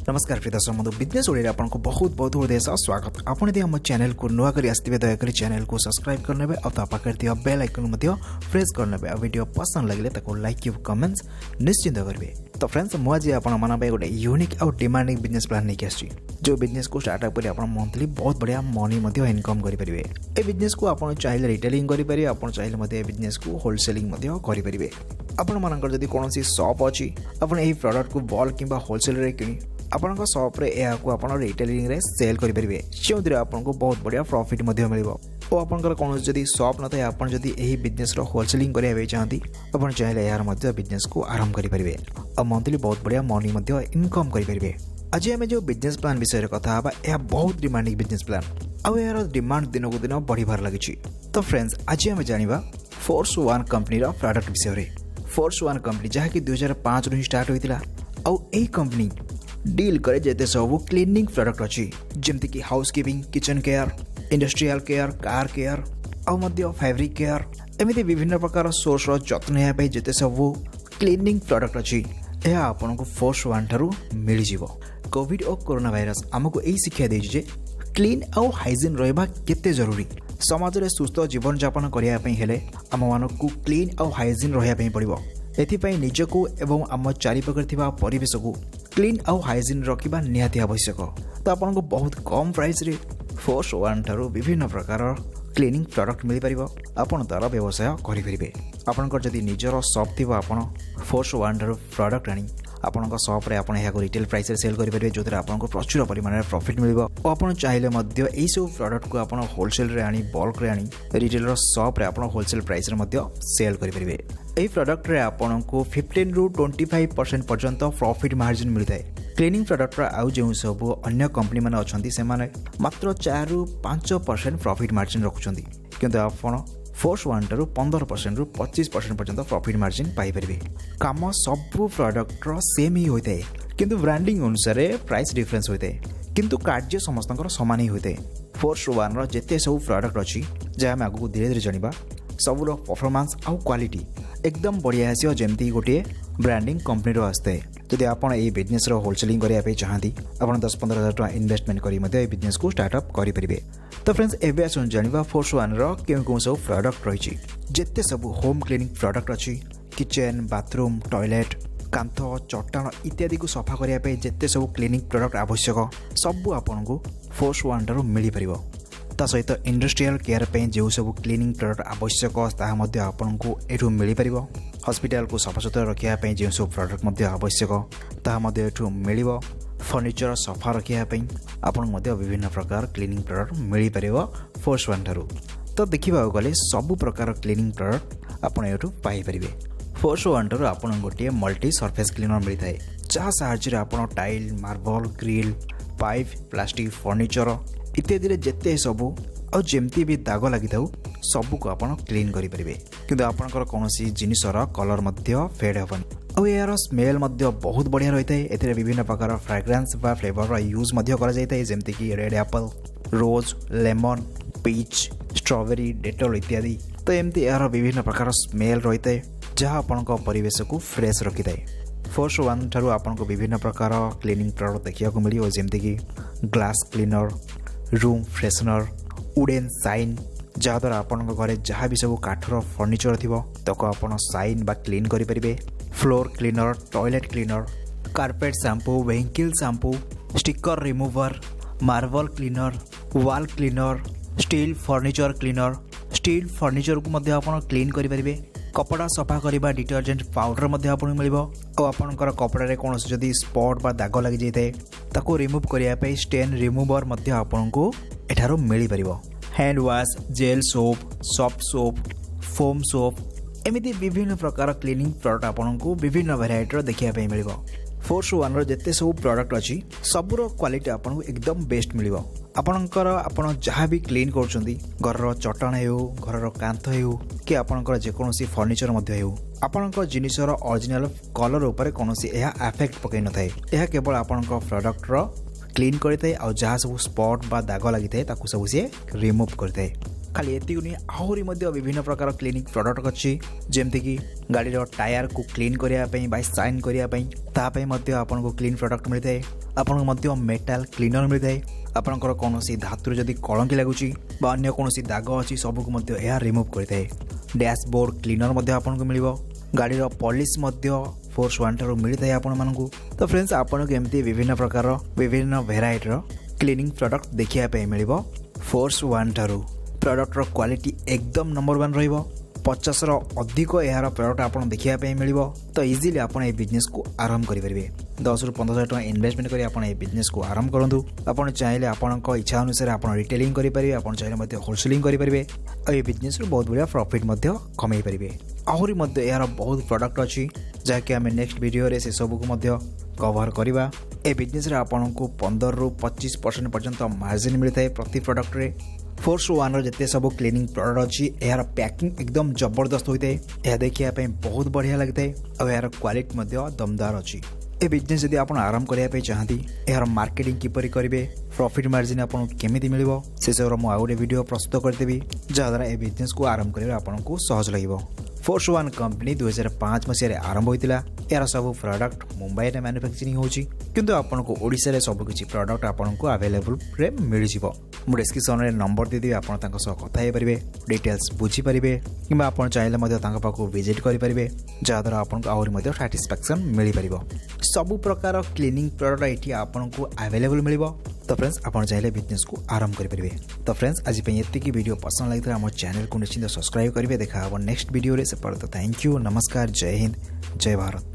नमस्कार प्रिय दर्शक बंधु बिजनेस ओडिया आपको बहुत बहुत हृदय स्वागत। आपण यदि हम चैनल को नुआ करी आसथिबे दयाकरी चैनल को सब्सक्राइब करनेबे और ता पाखर थिबा बेल आइकन मध्ये प्रेस करनेबे और वीडियो पसंद लागले ताको लाइक और कमेंट्स निश्चित करबे। तो फ्रेंड्स मु आज आपण माना पे गोटे यूनिक और डिमांडिंग बिजनेस प्लान लेके आछि जो बिजनेस को स्टार्टअप करी आपण मंथली बहुत बढ़िया मनी मध्ये इनकम करि परिबे। ए बिजनेस को आपण चाहिले रिटेलिंग करि परिबे, आपण चाहिले मध्ये बिजनेस को होलसेलिंग मध्ये करि परिबे। आपण मानकर जदि कोनोसी शॉप अछि आपण एही प्रोडक्ट को बल्क किबा होलसेल रे किनि आपण शॉप रे या को आपण रिटेलिंग रे सेल करि परिबे, सेउदिरे आपण को बहुत बढ़िया प्रॉफिट मध्ये मिलिबो। ओ आपनकर कोन जदि शॉप न थाए आपण जदि एही बिजनेस रो होलसेलिंग करिया बे चाहती आपण चाहिले यार मध्ये बिजनेस को आरंभ करि परिबे और मंथली बहुत बढ़िया मनी मध्ये इनकम करि परिबे। आज हमें जो बिजनेस प्लान विषय रे कथा हबा या बहुत डिमांडिंग बिजनेस प्लान और यार डिमांड दिन को दिन बढ़िबार लागिछि। तो फ्रेंड्स आज हमें जानिबा फोर्स वन कंपनी रो प्रोडक्ट विषय रे। फोर्स वन कंपनी जहा कि 2005 रु स्टार्ट होइतिला और एही कंपनी डील करे जेते सब क्लीनिंग प्रोडक्ट अछि जेमति कि housekeeping, kitchen care, industrial care, car care और मध्य फैब्रिक केयर एमिति विभिन्न प्रकार सोर्स रो जत्न या पे जेते सब क्लीनिंग प्रोडक्ट अछि एहा आपनको फोर्स वन थारु मिलि जिवो। कोविड और कोरोना वायरस हमको एही शिक्षा देछि जे क्लीन और हाइजीन रहबा केते जरूरी। समाज रे सुस्थ जीवन यापन करिया पई हेले हम मानकु क्लीन और हाइजीन रहया पई पड़िबो। एथिपाई निजको एवं आम चारिपाखरे थिबा परिवेश को क्लीन और हाइजीन रखिबा निहाती आवश्यक। तो आपनको बहुत कम प्राइस रे फोर्स वन थारु विभिन्न प्रकार क्लीनिंग प्रोडक्ट मिल पारिबो। आपण तार व्यवसाय करि परिबे। आपनकर जदि निजर शॉप थिबा आपण फोर्स वन थारु प्रोडक्ट आनी आपनका शॉप रे आपण एहा रिटेल प्राइस रे सेल करि परिबे जोतरा आपनको प्रचुर परिमाण रे प्रॉफिट मिलिबो। और आपण चाहिले मध्य एई सब प्रोडक्ट को आपण होलसेल रे आनी बल्क रे आनी रिटेल रो शॉप रे आपण होलसेल प्राइस रे मध्य सेल करि परिबे। एई प्रोडक्ट रे आपनको 15 रु 25% पर्यंत प्रॉफिट मार्जिन मिलता है। क्लीनिंग प्रोडक्ट रा आउ जेउ सब अन्य कंपनी माने अछंती से माने मात्र 4 रु 5% प्रॉफिट मार्जिन रखुचंती, किंतु आपण फोर्स वन रु 15% रु 25% पर्यंत प्रॉफिट मार्जिन पाई परिबे। काम सब प्रोडक्ट रो सेम ही होइते किंतु ब्रांडिंग अनुसार प्राइस डिफरेंस होइते, किंतु कार्य समस्तंकर समान ही होइते। फोर्स वन रो जेते सब प्रोडक्ट अछि जे हम आगु धीरे धीरे जानिबा सबुर परफॉर्मेंस और क्वालिटी एकदम बढ़िया आसियो जेमती गोटे ब्रांडिंग कंपनी रो आस्ते। जदि आपण एई बिजनेस रो होलसेलिंग करिया पे चाहती आपण 10-15 हजार टका इन्वेस्टमेंट करी मध्ये एई बिजनेस को स्टार्टअप करि परिबे। तो फ्रेंड्स एबे आसन जानिबा फोर्स वन रो केउ सब प्रोडक्ट रहिछि जेते सब होम क्लीनिंग प्रोडक्ट अछि किचन, बाथरूम, टॉयलेट, कांथ, चट्टान इत्यादि को सफा करिया पे जेते सब क्लीनिंग प्रोडक्ट आवश्यक सब आपनको फोर्स वन रो मिलि परिबो। ता सहित इंडस्ट्रियल केयर पे जो सब क्लीनिंग प्रोडक्ट आवश्यक ताहा मध्ये आपनको एठु मिलि परिबो। हॉस्पिटल को सफा सुतरा रखिया पे जो सब प्रोडक्ट मध्ये आवश्यक ताहा मध्ये एठु मिलिबो। फर्निचर सफा रखिया पे आपन मध्ये विभिन्न प्रकार क्लीनिंग प्रोडक्ट मिलि परिबो फोर्स वन थारु। तो देखिबा गले सब प्रकार क्लीनिंग प्रोडक्ट आपन एठु पाई परिबे। फोर्स वन थारु आपन गोटे मल्टी सरफेस क्लीनर मिलि थाए जहा साहाय्य रे आपन tile, marble, grill, pipe, plastic, furniture इत्यादि रे जेते सबु और जेमती भी दाग लागि थाउ सबु को आपण क्लीन करि परिबे, किंतु आपनकर कोनोसी जिनिसर कलर मध्य फेड हेबन और यार स्मेल मध्य बहुत बढ़िया रहितै। एथिरे विभिन्न प्रकार फ्रेग्रेंस बा फ्लेवर रा यूज मध्य करा जायतै जेमती कि रेड एप्पल, रोज, लेमन, पीच, स्ट्रॉबेरी, डेटॉल इत्यादि। तो एमती यार विभिन्न प्रकार स्मेल रहितै जहा आपनकर परिवेश को फ्रेश रखितै। फोर्स वन थारु आपनको विभिन्न प्रकार क्लीनिंग प्रोडक्ट देखिया को मिलियो जेमती कि glass cleaner, room freshener, wooden साइन जहाँ द्वारा आपण घरे जहाँ भी सब काठर फर्निचर थी तक आप साइन बा क्लीन करि परिबे। Floor cleaner, toilet cleaner, carpet shampoo, vehicle shampoo, sticker remover, marble cleaner, wall cleaner, steel furniture cleaner, steel furniture को मध्य आपण क्लीन करि परिबे। कपड़ा सफा करबा डिटर्जेंट पाउडर मध्य आपन मिलिबो और आपनकर कपड़ा रे कोनोस जदी स्पॉट बा दाग लागि जायते ताको रिमूव करिया पे स्टेन रिमूवर मध्य आपनको एठारो मिलि परिबो। Hand wash, gel soap, soft soap, foam soap एमिति विभिन्न प्रकार क्लीनिंग प्रोडक्ट आपनको विभिन्न वेराइटी देखिया पे मिलिबो। फोर्स वन रो जेते सब प्रोडक्ट अछि सबुर क्वालिटी आपनको एकदम बेस्ट मिलिबो। आपनकर आपण जहाँ भी क्लीन करछंदी घर चट्टान हेउ, घर कांथ हेउ कि आपनकर जे कोनोसी फर्निचर मध्य हेउ आपनकर जिनिसर ओरिजिनल कलर ऊपर कोनोसी एहा इफेक्ट पकै न थाए। एहा केवल आपनकर प्रोडक्ट रो क्लीन करते और जहाँ सब स्पॉट बा दाग लगी थाए ताकू सब से रिमूव करते। खाली एति नहीं आहरी विभिन्न प्रकार क्लीनिंग प्रोडक्ट अच्छी जमती कि गाड़ी टायर को क्लीन करने बाय साइन करने आपको क्लीन प्रोडक्ट मिलता है। आपको मेटाल क्लीनर मिलता है। आपंकर कौन धातु जदि कलंकी लगुच अन्य कौन दाग अच्छी सबको रिमूव करता है। डैशबोर्ड क्लीनर आपको मिल गाड़ी पॉलिश फोर्स वन ठार मिलता है आपण मानू। तो फ्रेंड्स आपको एमती विभिन्न प्रकार विभिन्न भेराइटर क्लीनिंग प्रोडक्ट देखा मिल फोर्स वन ठार प्रोडक्टर क्वालिटी एकदम नंबर 1 रहिबो। 50 अधिक यार प्रोडक्ट आपन देखिया पे मिलिबो। तो इजीली आपन ए बिजनेस को आरंभ करि परिबे। 10 ରୁ 15,000 टका इन्वेस्टमेंट करी आपन ए बिजनेस को आरंभ करंतु। आपन चाहिले आपन को इच्छा अनुसार आपन रिटेलिंग करि परिबे। आपन चाहिले मध्ये होलसेलिंग करि परिबे। आ ए बिजनेस रो बहुत बढ़िया प्रॉफिट मध्ये कमाई परिबे। आहुरी मध्ये यार बहुत प्रोडक्ट अछि जा कि हमें नेक्स्ट वीडियो रे से सब को मध्ये कवर करिबा। ए बिजनेस रे आपन को 15 ରୁ 25% पर्यंत मार्जिन मिलता है प्रति प्रोडक्ट रे। फोर्स वन जिते सब क्लीनिंग प्रोडक्ट अच्छी यार पैकिंग एकदम जबरदस्त होता है। यह देखिए बहुत बढ़िया लगता है और यार क्वालिटी दमदार अच्छी। ए बिजनेस जदि आप आरंभ करने चाहती यार मार्केटिंग किपरि करेंगे प्रॉफिट मार्जिन आपको केमी मिल से सब मुझे गोटे वीडियो प्रस्तुत करदेवी जहाद्वारा ए बिजनेस को आरंभ कर आपको सहज लगे। फोर्स वन कंपनी 2005 मसीह आरंभ होता। यार सब प्रोडक्ट मुंबई में मैन्युफैक्चरिंग होची किंतु आपको ओडिशा रे सब किछि प्रोडक्ट आपको अवेलेबल रे मिल जिवो। मु डिस्क्रिप्शन रे नंबर दे देबी आपन तांका सह कथा हे परिबे डिटेल्स बुझी परिबे किबा आपन चाहिले मध्ये तांका पाको विजिट करि परिबे जहाद्वारा आपनको आउरी मध्ये सैटिस्फैक्शन मिली परिबो। सब प्रकार क्लीनिंग प्रोडक्ट एठी आपनको अवेलेबल मिलिबो। तो फ्रेंड्स आपन चाहिले बिजनेस को आरंभ करि परिबे। तो फ्रेंड्स आज पे एतिकी वीडियो पसंद लागितरा हमर चैनल को निश्चित सब्सक्राइब करिवे। देखा अब नेक्स्ट वीडियो रे से पर। थैंक यू, नमस्कार, जय हिंद, जय भारत।